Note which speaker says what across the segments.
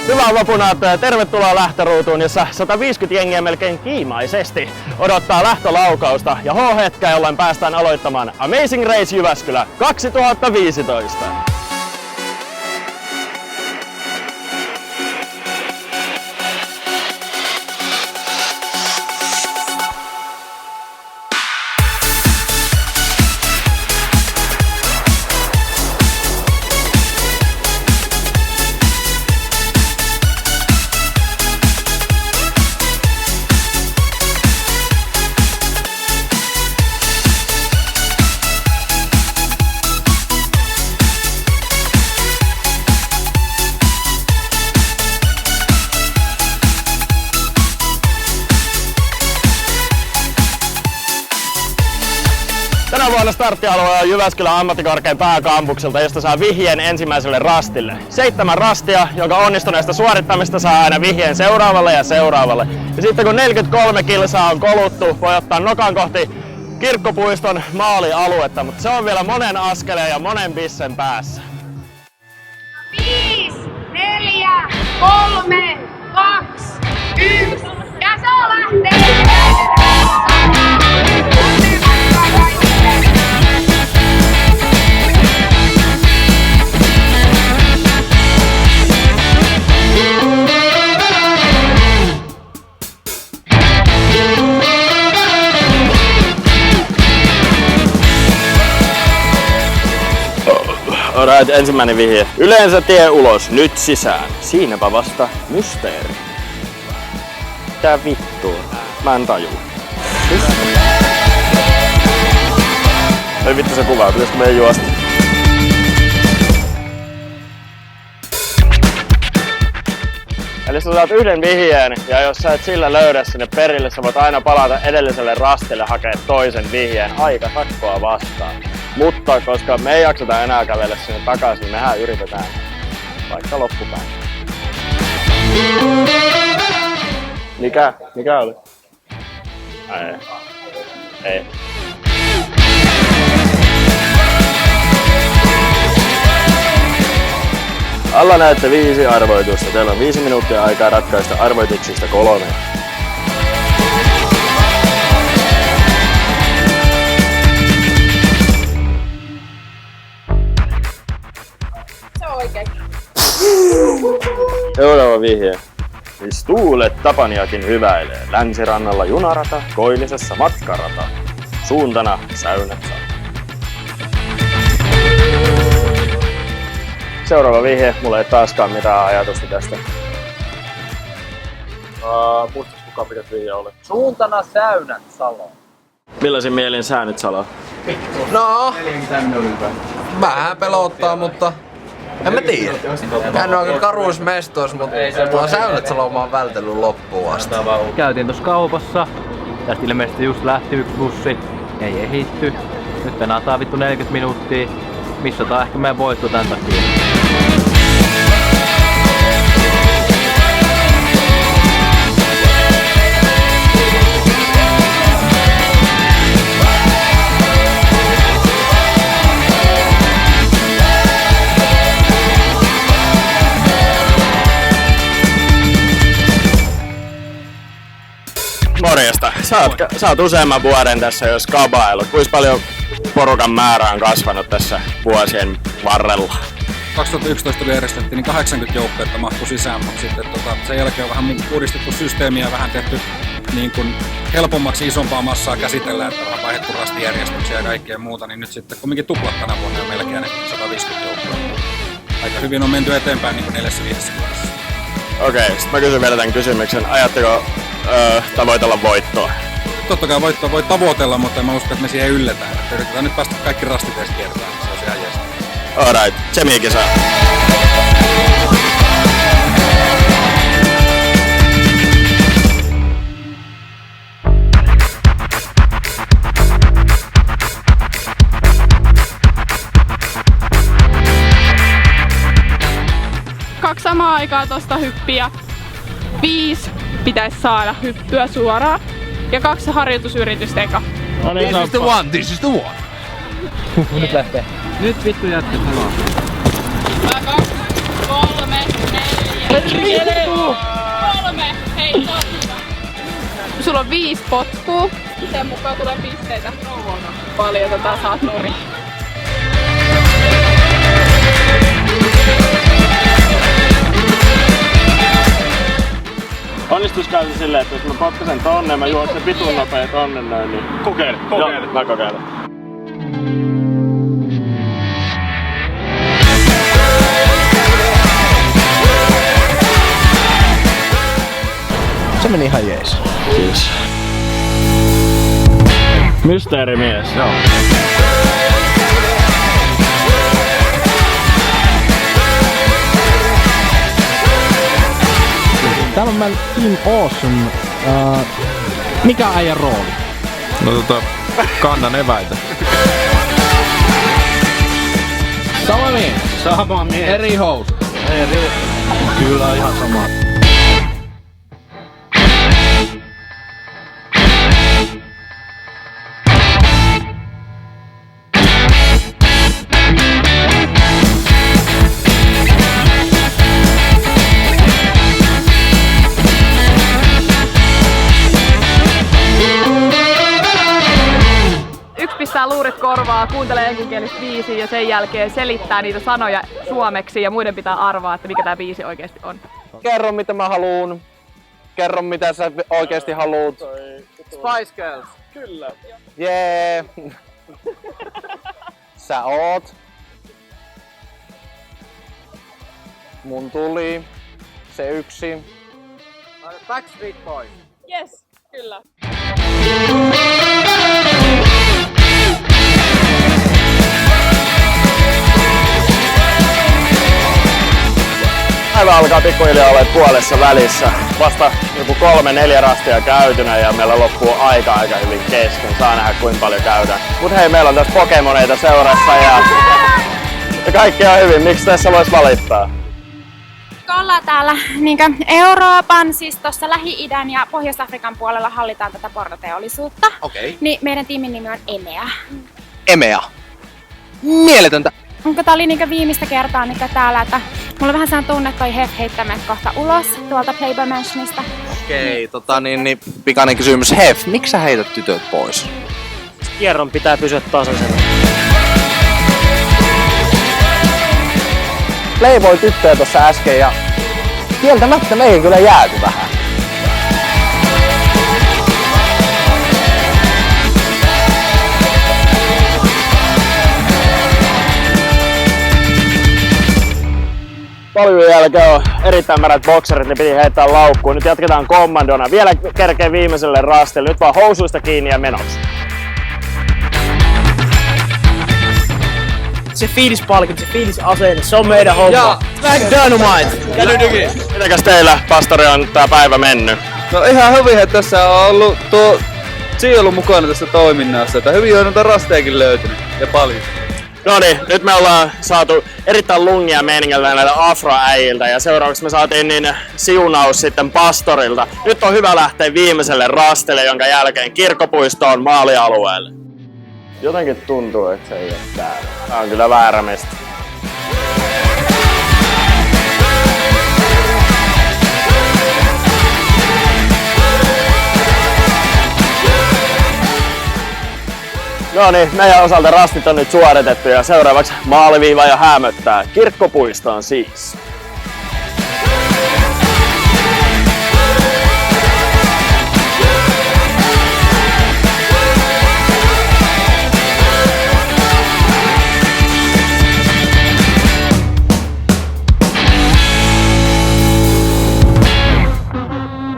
Speaker 1: Hyvää vapunaattoa ja tervetuloa lähtöruutuun, jossa 150 jengiä melkein kiimaisesti odottaa lähtölaukausta ja H-hetkeä, jolloin päästään aloittamaan Amazing Race Jyväskylä 2015. Tänä vuonna starttialue on Jyväskylän ammattikorkean pääkampukselta, josta saa vihjeen ensimmäiselle rastille. 7 rastia, joka onnistuneesta suorittamista saa aina vihjeen seuraavalle ja seuraavalle. Ja sitten kun 43 kilsaa on koluttu, voi ottaa nokan kohti Kirkkopuiston maalialuetta, mutta se on vielä monen askeleen ja monen bissen päässä.
Speaker 2: 5, 4, 3, 2, 1 ja se lähtee!
Speaker 1: Alright, ensimmäinen vihje. Yleensä tie ulos, nyt sisään. Siinäpä vasta mysteeri. Mitä vittua? Mä en tajua. Ei vittu se kuvaa, pitäisikö meidän juosta? Eli sä saat yhden vihjeen, ja jos sä et sillä löydä sinne perille, sä voit aina palata edelliselle rastille hakea toisen vihjeen aikasakkoa vastaan. Mutta koska me ei jakseta enää kävellä sinne takaisin, niin mehän yritetään vaikka loppupäin. Mikä oli? Ei. Alla näette 5 arvoitusta. Teillä on 5 minuuttia aikaa ratkaista arvoituksista 3.
Speaker 2: Se on oikein.
Speaker 1: Seuraava vihje. Siis tuulet Tapaniakin hyväilee. Länsirannalla junarata, Koillisessa matkarata. Suuntana Säynät saa. Seuraava vihje. Mulla ei taaskaan mitään ajatusta tästä. Muistas kuka pitäisi vihje olla?
Speaker 3: Suuntana Säynät Salo.
Speaker 1: Millaisin mielin sä nyt Salo?
Speaker 4: No, vähän pelottaa, mutta en mä tiedä. En oo kyllä karuis mestois, mutta tuo Säynät Salo mä oon vältellyt loppuun asti.
Speaker 3: Käytiin tuossa kaupassa. Tästä ilmeisesti just lähti yksi bussi. Ei ehitty. Nyt enää saa vittu 40 minuuttia. Missataan ehkä meidän voitto tän takia.
Speaker 1: Morjesta. Sä oot useamman vuoden tässä jo skabaillut. Kuinka paljon porukan määrä on kasvanut tässä vuosien varrella?
Speaker 5: 2011 kun järjestettiin, niin 80 joukkuetta mahtui sisään, mutta sitten sen jälkeen on vähän uudistettu systeemiä ja vähän tehty niin kuin helpommaksi isompaa massaa käsitellä, että vähän vaihdettu rastijärjestyksiä ja kaikkea muuta, niin nyt sitten kumminkin tuplat tänä vuonna ja melkein 150 joukkuetta. Aika hyvin on menty eteenpäin niin kuin 4-5 vuodessa.
Speaker 1: Okei, sit mä kysyn vielä tämän kysymyksen. Ajatteko tavoitella voittoa?
Speaker 5: Totta kai voittoa voi tavoitella, mutta en mä usko, että me siihen ylletään. Että yritetään nyt päästä kaikki rastit edes kiertämään, niin se olisi ihan jees.
Speaker 1: Alright, Tsemi-kisa.
Speaker 6: Kaksi samaa aikaa tosta hyppiä. 5 pitäisi saada hyppyä suoraan. Ja 2 harjoitusyritystä eka.
Speaker 1: No niin,
Speaker 4: This is the one, this is the one.
Speaker 3: Nyt lähtee. Nyt vittu jätket haloo.
Speaker 6: 2, 3, 4. 3. Hei, se on hyvä. Sulla on 5 potkua. Sen mukaan tulee pisteitä. Paljon saat nurin.
Speaker 1: Onnistuisiko se silleen, että jos mä potkasen tonne ja mä juoksen vitun nopea tonne noin, niin...
Speaker 7: Kokeile.
Speaker 1: Joo, mä kokeilen.
Speaker 4: Se meni ihan jees.
Speaker 1: Kiitos. Mysteerimies.
Speaker 4: Joo.
Speaker 8: Täällä on meillä Team Awesome. Mikä on äijän rooli?
Speaker 9: No kannan eväitä.
Speaker 8: Sama mies.
Speaker 7: Sama mies.
Speaker 8: Eri housut.
Speaker 7: Kyllä ihan sama.
Speaker 10: Pistää luurit korvaa, kuuntelee englanninkielistä biisiä ja sen jälkeen selittää niitä sanoja suomeksi ja muiden pitää arvaa, että mikä tää biisi oikeesti on.
Speaker 4: Kerro mitä mä haluun. Kerro mitä sä oikeesti haluut.
Speaker 3: Spice Girls.
Speaker 1: Kyllä.
Speaker 4: Jee. Sä oot. Mun tuli. Se yksi.
Speaker 3: Backstreet Boys.
Speaker 6: Yes, kyllä.
Speaker 1: Päivä alkaa pikkuhiljaa olla puolessa välissä. Vasta joku 3-4 rastia käytynä ja meillä loppuu aika hyvin kesken. Saa nähdä kuinka paljon käydään. Mut hei, meillä on tässä Pokemoneita seurassa ja kaikki on hyvin. Miksi tässä voisi valittaa?
Speaker 11: Kun ollaan täällä Euroopan, siis tuossa Lähi-idän ja Pohjois-Afrikan puolella hallitaan tätä pornoteollisuutta.
Speaker 4: Okei.
Speaker 11: Niin meidän tiimin nimi on EMEA.
Speaker 4: EMEA. Mieletöntä.
Speaker 11: Onko tää oli viimeistä kertaa täällä, että mulla on vähän sellainen tunne, että toi Hef heittää meidät kohta ulos tuolta Playboy Mansionista.
Speaker 4: Okei, pikainen kysymys. Hef, miksi sä heität tytöt pois?
Speaker 12: Kierron pitää pysyä tasaisena.
Speaker 4: Playboy tyttöjä tossa äsken ja kieltämättä meihin kyllä jääty vähän.
Speaker 1: Paljon jälkeen on erittäin märät bokserit, niin piti heittää laukkuun. Nyt jatketaan kommandona. Vielä kerkee viimeiselle rastille. Nyt vaan housuista kiinni ja menoksi.
Speaker 12: Se fiilispalkinto, se fiilisasenne, se on meidän homma.
Speaker 4: Ja
Speaker 12: Dynamite!
Speaker 1: Mitenkäs teillä, pastori, on tää päivä mennyt?
Speaker 9: No ihan hyvin, että tässä on ollut tuo sielu mukana tässä toiminnassa. Että hyvin on noita rastejakin löytynyt ja paljon.
Speaker 1: No niin, nyt me ollaan saatu erittäin lungia meiningiltä näitä afroäijiltä ja seuraavaksi me saatiin siunaus sitten pastorilta. Nyt on hyvä lähteä viimeiselle rastille, jonka jälkeen kirkkopuistoon maalialueelle. Jotenkin tuntuu, että se ei ole täällä. Tää on kyllä väärä mesta. No niin, meidän osalta rastit on nyt suoritettu ja seuraavaksi maaliviiva jo häämöttää. Kirkkopuistoon siis.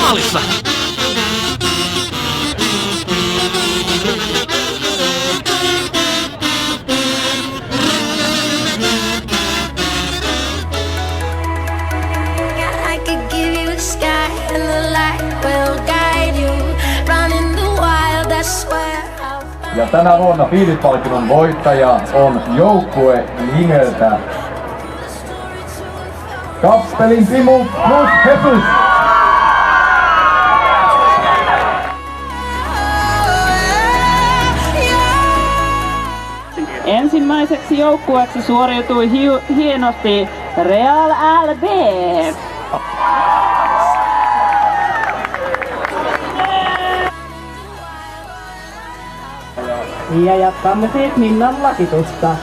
Speaker 12: Maalissa!
Speaker 13: Ja tänä vuonna fiilispalkinnon voittaja on joukkue nimeltä Kappelin Timu plus Hepus.
Speaker 14: Ensimmäiseksi joukkueeksi suoriutui hienosti Real Albert. Ja jatkamme siis Minnan lakitusta.